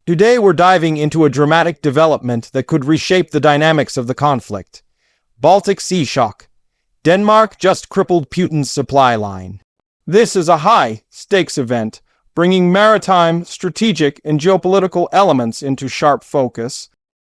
Today we're diving into a dramatic development that could reshape the dynamics of the conflict. Baltic Sea shock. Denmark just crippled Putin's supply line. This is a high-stakes event, bringing maritime, strategic, and geopolitical elements into sharp focus.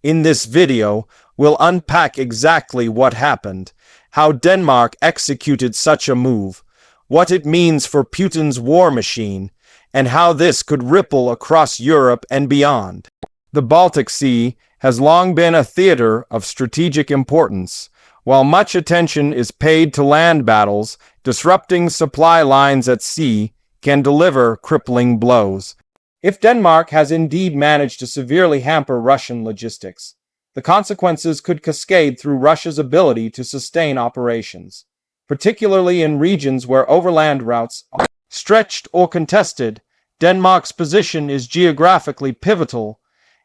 In this video, we'll unpack exactly what happened, how Denmark executed such a move, what it means for Putin's war machine, and how this could ripple across Europe and beyond. The Baltic Sea has long been a theater of strategic importance. While much attention is paid to land battles, disrupting supply lines at sea can deliver crippling blows. If Denmark has indeed managed to severely hamper Russian logistics, the consequences could cascade through Russia's ability to sustain operations, particularly in regions where overland routes are stretched or contested. Denmark's position is geographically pivotal.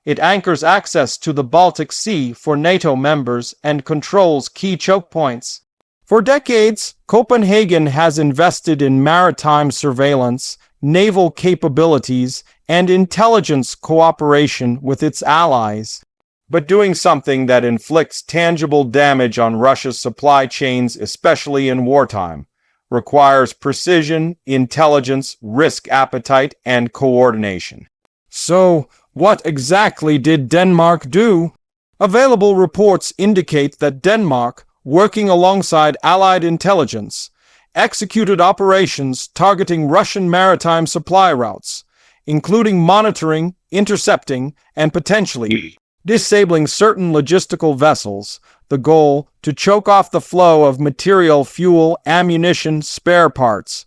It anchors access to the Baltic Sea for NATO members and controls key choke points. For decades, Copenhagen has invested in maritime surveillance, naval capabilities, and intelligence cooperation with its allies. But doing something that inflicts tangible damage on Russia's supply chains, especially in wartime, requires precision, intelligence, risk appetite, and coordination. So, what exactly did Denmark do? Available reports indicate that Denmark, working alongside Allied intelligence, executed operations targeting Russian maritime supply routes, including monitoring, intercepting, and potentially disabling certain logistical vessels, the goal to choke off the flow of material, fuel, ammunition, spare parts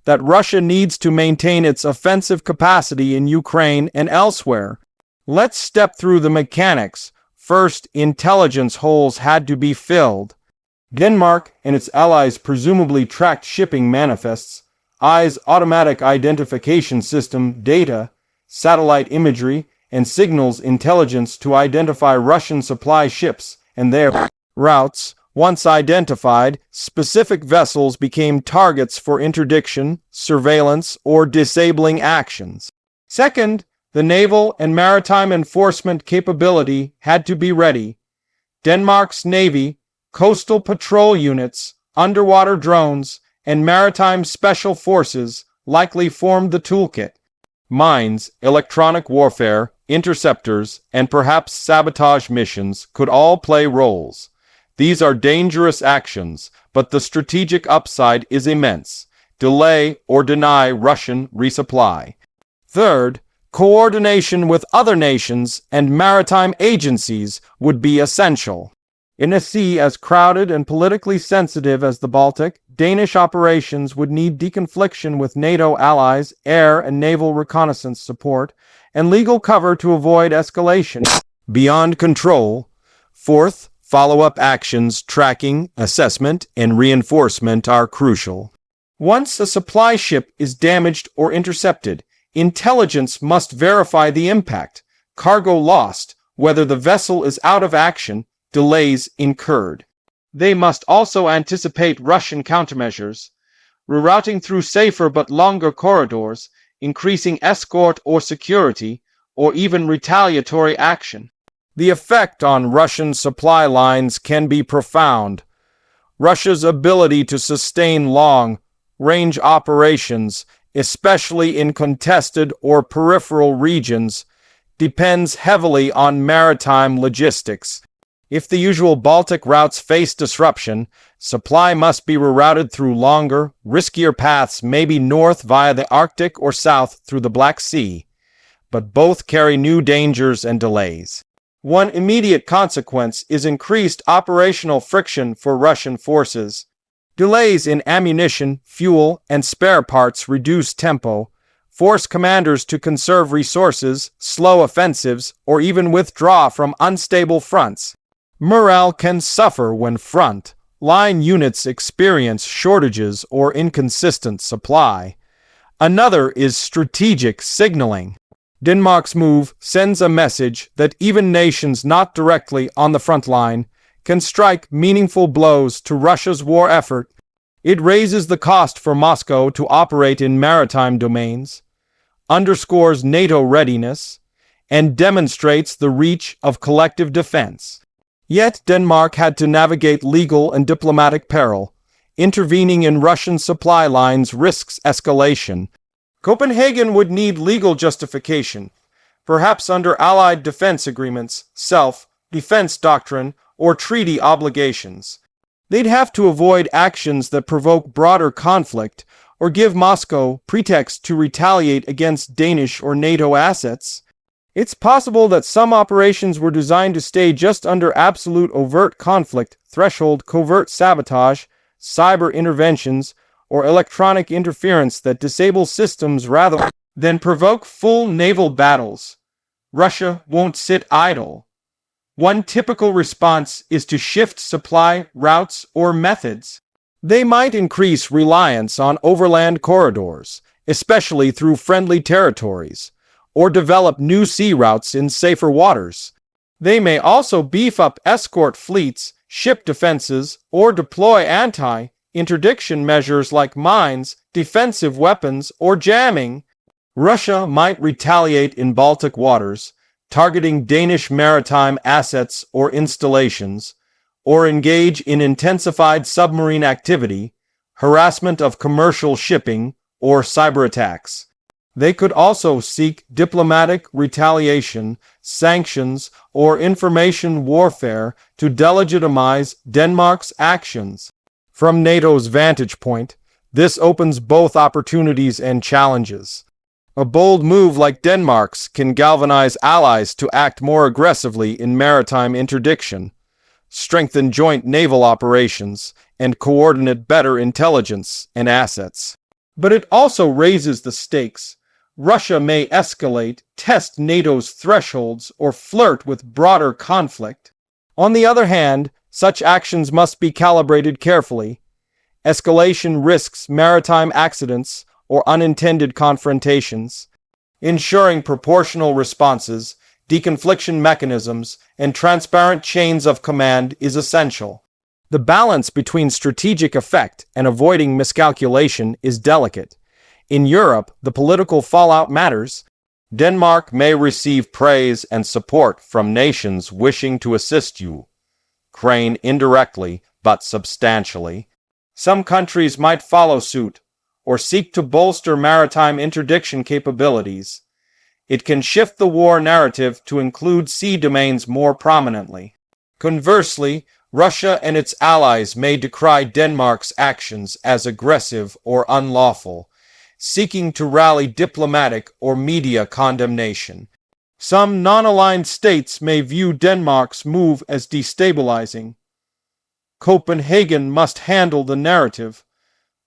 that Russia needs to maintain its offensive capacity in Ukraine and elsewhere. Let's step through the mechanics. First, intelligence holes had to be filled. Denmark and its allies presumably tracked shipping manifests, EYE's automatic identification system, data, satellite imagery, and signals intelligence to identify Russian supply ships and their routes. Once identified, specific vessels became targets for interdiction, surveillance, or disabling actions. Second, the naval and maritime enforcement capability had to be ready. Denmark's navy, coastal patrol units, underwater drones, and maritime special forces likely formed the toolkit. Mines, electronic warfare, interceptors, and perhaps sabotage missions could all play roles. These are dangerous actions, but the strategic upside is immense. Delay or deny Russian resupply. Third, coordination with other nations and maritime agencies would be essential. In a sea as crowded and politically sensitive as the Baltic, Danish operations would need deconfliction with NATO allies, air and naval reconnaissance support, and legal cover to avoid escalation beyond control. Fourth, follow-up actions, tracking, assessment, and reinforcement are crucial. Once a supply ship is damaged or intercepted, intelligence must verify the impact, cargo lost, whether the vessel is out of action, delays incurred. They must also anticipate Russian countermeasures, rerouting through safer but longer corridors, increasing escort or security, or even retaliatory action. The effect on Russian supply lines can be profound. Russia's ability to sustain long-range operations, especially in contested or peripheral regions, depends heavily on maritime logistics. If the usual Baltic routes face disruption, supply must be rerouted through longer, riskier paths, maybe north via the Arctic or south through the Black Sea. But both carry new dangers and delays. One immediate consequence is increased operational friction for Russian forces. Delays in ammunition, fuel, and spare parts reduce tempo, force commanders to conserve resources, slow offensives, or even withdraw from unstable fronts. Morale can suffer when front-line units experience shortages or inconsistent supply. Another is strategic signaling. Denmark's move sends a message that even nations not directly on the front line can strike meaningful blows to Russia's war effort. It raises the cost for Moscow to operate in maritime domains, underscores NATO readiness, and demonstrates the reach of collective defense. Yet Denmark had to navigate legal and diplomatic peril. Intervening in Russian supply lines risks escalation. Copenhagen would need legal justification, perhaps under Allied defense agreements, self-defense doctrine, or treaty obligations. They'd have to avoid actions that provoke broader conflict or give Moscow pretext to retaliate against Danish or NATO assets. It's possible that some operations were designed to stay just under absolute overt conflict threshold, covert sabotage, cyber interventions, or electronic interference that disable systems rather than provoke full naval battles. Russia won't sit idle. One typical response is to shift supply routes or methods. They might increase reliance on overland corridors, especially through friendly territories, or develop new sea routes in safer waters. They may also beef up escort fleets, ship defenses, or deploy anti-interdiction measures like mines, defensive weapons, or jamming. Russia might retaliate in Baltic waters, targeting Danish maritime assets or installations, or engage in intensified submarine activity, harassment of commercial shipping, or cyber attacks. They could also seek diplomatic retaliation, sanctions, or information warfare to delegitimize Denmark's actions. From NATO's vantage point, this opens both opportunities and challenges. A bold move like Denmark's can galvanize allies to act more aggressively in maritime interdiction, strengthen joint naval operations, and coordinate better intelligence and assets. But it also raises the stakes. Russia may escalate, test NATO's thresholds, or flirt with broader conflict. On the other hand, such actions must be calibrated carefully. Escalation risks maritime accidents or unintended confrontations. Ensuring proportional responses, deconfliction mechanisms, and transparent chains of command is essential. The balance between strategic effect and avoiding miscalculation is delicate. In Europe, the political fallout matters. Denmark may receive praise and support from nations wishing to assist Ukraine indirectly but substantially. Some countries might follow suit or seek to bolster maritime interdiction capabilities. It can shift the war narrative to include sea domains more prominently. Conversely, Russia and its allies may decry Denmark's actions as aggressive or unlawful, seeking to rally diplomatic or media condemnation. Some non-aligned states may view Denmark's move as destabilizing. Copenhagen must handle the narrative,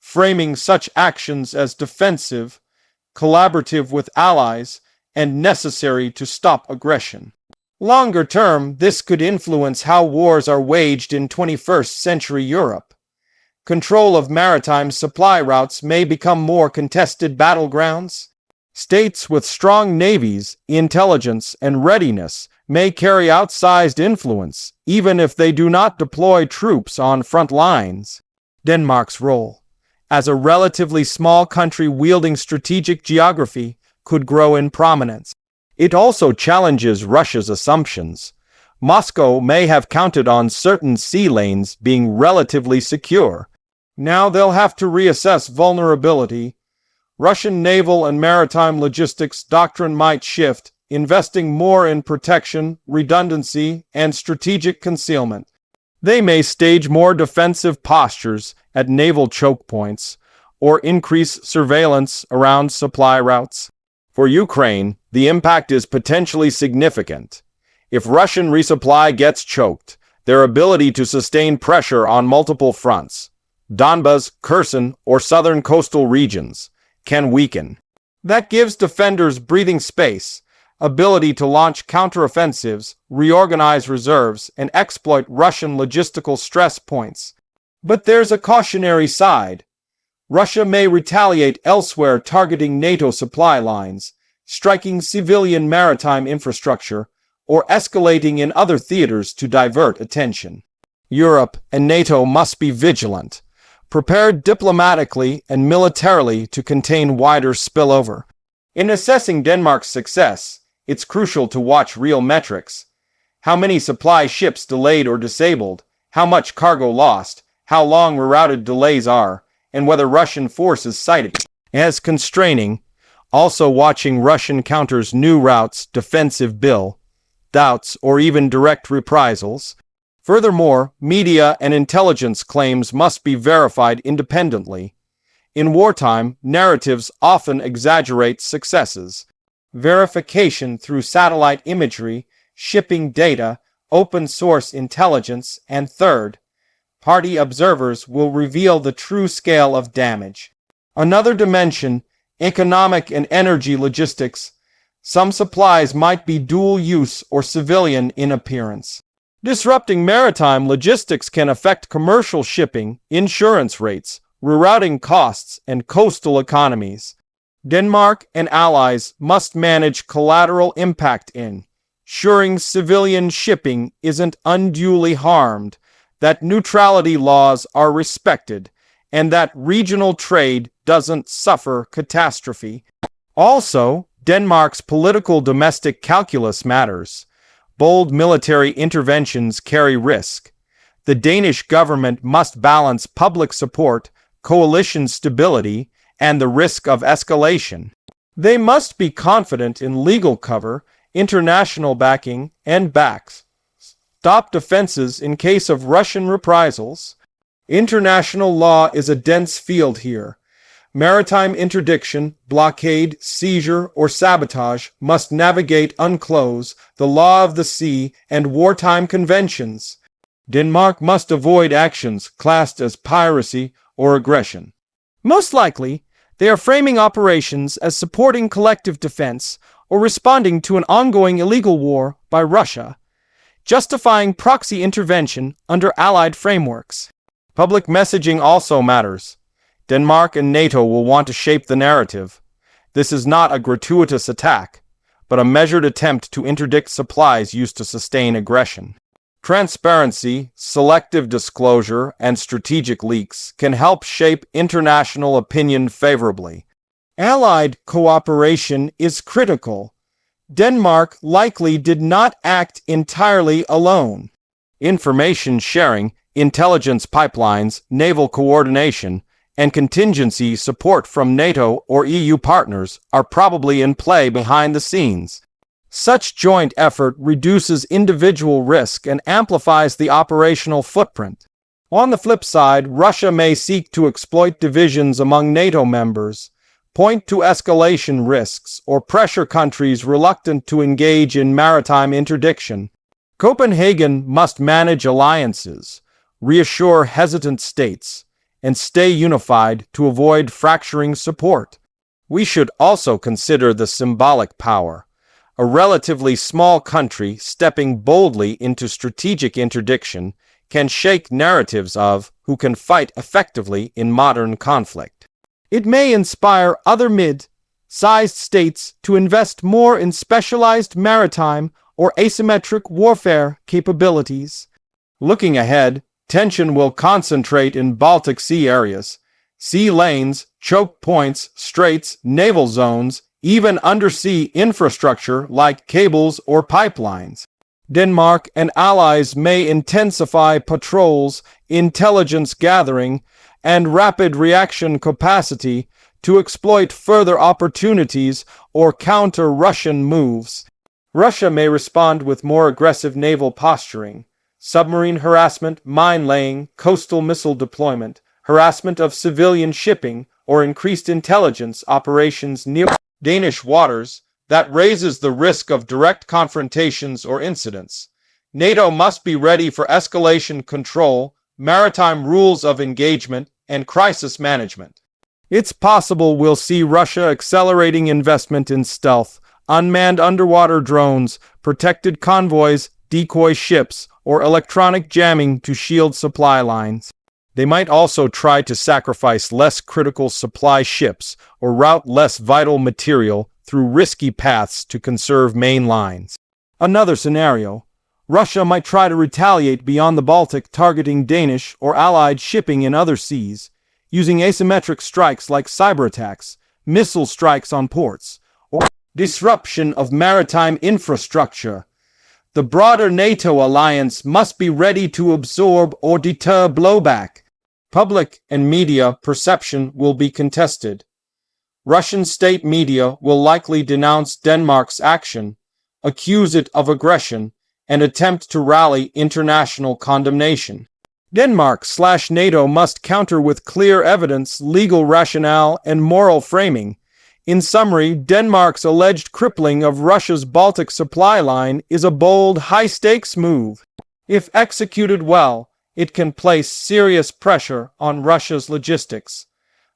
framing such actions as defensive, collaborative with allies, and necessary to stop aggression. Longer term, this could influence how wars are waged in 21st century Europe. Control of maritime supply routes may become more contested battlegrounds. States with strong navies, intelligence, and readiness may carry outsized influence, even if they do not deploy troops on front lines. Denmark's role as a relatively small country wielding strategic geography could grow in prominence. It also challenges Russia's assumptions. Moscow may have counted on certain sea lanes being relatively secure. Now they'll have to reassess vulnerability. Russian naval and maritime logistics doctrine might shift, investing more in protection, redundancy, and strategic concealment. They may stage more defensive postures at naval choke points or increase surveillance around supply routes. For Ukraine, the impact is potentially significant. If Russian resupply gets choked, their ability to sustain pressure on multiple fronts, Donbas, Kherson, or southern coastal regions, can weaken. That gives defenders breathing space, ability to launch counteroffensives, reorganize reserves, and exploit Russian logistical stress points. But there's a cautionary side. Russia may retaliate elsewhere, targeting NATO supply lines, striking civilian maritime infrastructure, or escalating in other theaters to divert attention. Europe and NATO must be vigilant, prepared diplomatically and militarily to contain wider spillover. In assessing Denmark's success, it's crucial to watch real metrics. How many supply ships delayed or disabled, how much cargo lost, how long rerouted delays are, and whether Russian forces cited as constraining. Also watching Russian counters new routes, defensive bill, doubts, or even direct reprisals. Furthermore, media and intelligence claims must be verified independently. In wartime, narratives often exaggerate successes. Verification through satellite imagery, shipping data, open-source intelligence, and third-party observers will reveal the true scale of damage. Another dimension, economic and energy logistics. Some supplies might be dual-use or civilian in appearance. Disrupting maritime logistics can affect commercial shipping, insurance rates, rerouting costs, and coastal economies. Denmark and allies must manage collateral impact ensuring civilian shipping isn't unduly harmed, that neutrality laws are respected, and that regional trade doesn't suffer catastrophe. Also, Denmark's political domestic calculus matters. Bold military interventions carry risk. The Danish government must balance public support, coalition stability, and the risk of escalation. They must be confident in legal cover, international backing, and stop defenses in case of Russian reprisals. International law is a dense field here. Maritime interdiction, blockade, seizure, or sabotage must navigate UNCLOS, the law of the sea, and wartime conventions. Denmark must avoid actions classed as piracy or aggression. Most likely, they are framing operations as supporting collective defense or responding to an ongoing illegal war by Russia, justifying proxy intervention under Allied frameworks. Public messaging also matters. Denmark and NATO will want to shape the narrative. This is not a gratuitous attack, but a measured attempt to interdict supplies used to sustain aggression. Transparency, selective disclosure, and strategic leaks can help shape international opinion favorably. Allied cooperation is critical. Denmark likely did not act entirely alone. Information sharing, intelligence pipelines, naval coordination, and contingency support from NATO or EU partners are probably in play behind the scenes. Such joint effort reduces individual risk and amplifies the operational footprint. On the flip side, Russia may seek to exploit divisions among NATO members, point to escalation risks, or pressure countries reluctant to engage in maritime interdiction. Copenhagen must manage alliances, reassure hesitant states, and stay unified to avoid fracturing support. We should also consider the symbolic power. A relatively small country stepping boldly into strategic interdiction can shake narratives of who can fight effectively in modern conflict. It may inspire other mid-sized states to invest more in specialized maritime or asymmetric warfare capabilities. Looking ahead, tension will concentrate in Baltic Sea areas, sea lanes, choke points, straits, naval zones, even undersea infrastructure like cables or pipelines. Denmark and allies may intensify patrols, intelligence gathering, and rapid reaction capacity to exploit further opportunities or counter Russian moves. Russia may respond with more aggressive naval posturing, submarine harassment, mine-laying, coastal missile deployment, harassment of civilian shipping, or increased intelligence operations near Danish waters that raises the risk of direct confrontations or incidents. NATO must be ready for escalation control, maritime rules of engagement, and crisis management. It's possible we'll see Russia accelerating investment in stealth, unmanned underwater drones, protected convoys, decoy ships, or electronic jamming to shield supply lines. They might also try to sacrifice less critical supply ships or route less vital material through risky paths to conserve main lines. Another scenario, Russia might try to retaliate beyond the Baltic, targeting Danish or Allied shipping in other seas, using asymmetric strikes like cyber attacks, missile strikes on ports, or Disruption of maritime infrastructure. The broader NATO alliance must be ready to absorb or deter blowback. Public and media perception will be contested. Russian state media will likely denounce Denmark's action, accuse it of aggression, and attempt to rally international condemnation. Denmark/NATO must counter with clear evidence, legal rationale, and moral framing. In summary, Denmark's alleged crippling of Russia's Baltic supply line is a bold, high-stakes move. If executed well, it can place serious pressure on Russia's logistics,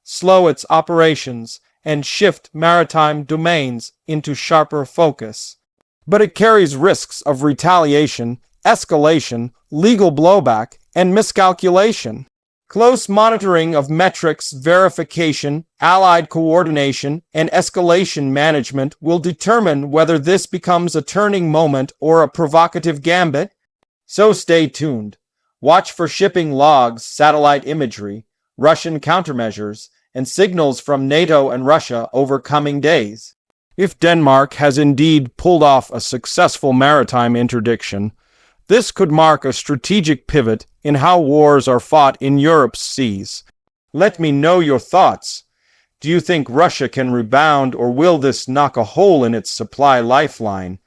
slow its operations, and shift maritime domains into sharper focus. But it carries risks of retaliation, escalation, legal blowback, and miscalculation. Close monitoring of metrics, verification, allied coordination, and escalation management will determine whether this becomes a turning moment or a provocative gambit. So stay tuned. Watch for shipping logs, satellite imagery, Russian countermeasures, and signals from NATO and Russia over coming days. If Denmark has indeed pulled off a successful maritime interdiction, this could mark a strategic pivot in how wars are fought in Europe's seas. Let me know your thoughts. Do you think Russia can rebound, or will this knock a hole in its supply lifeline?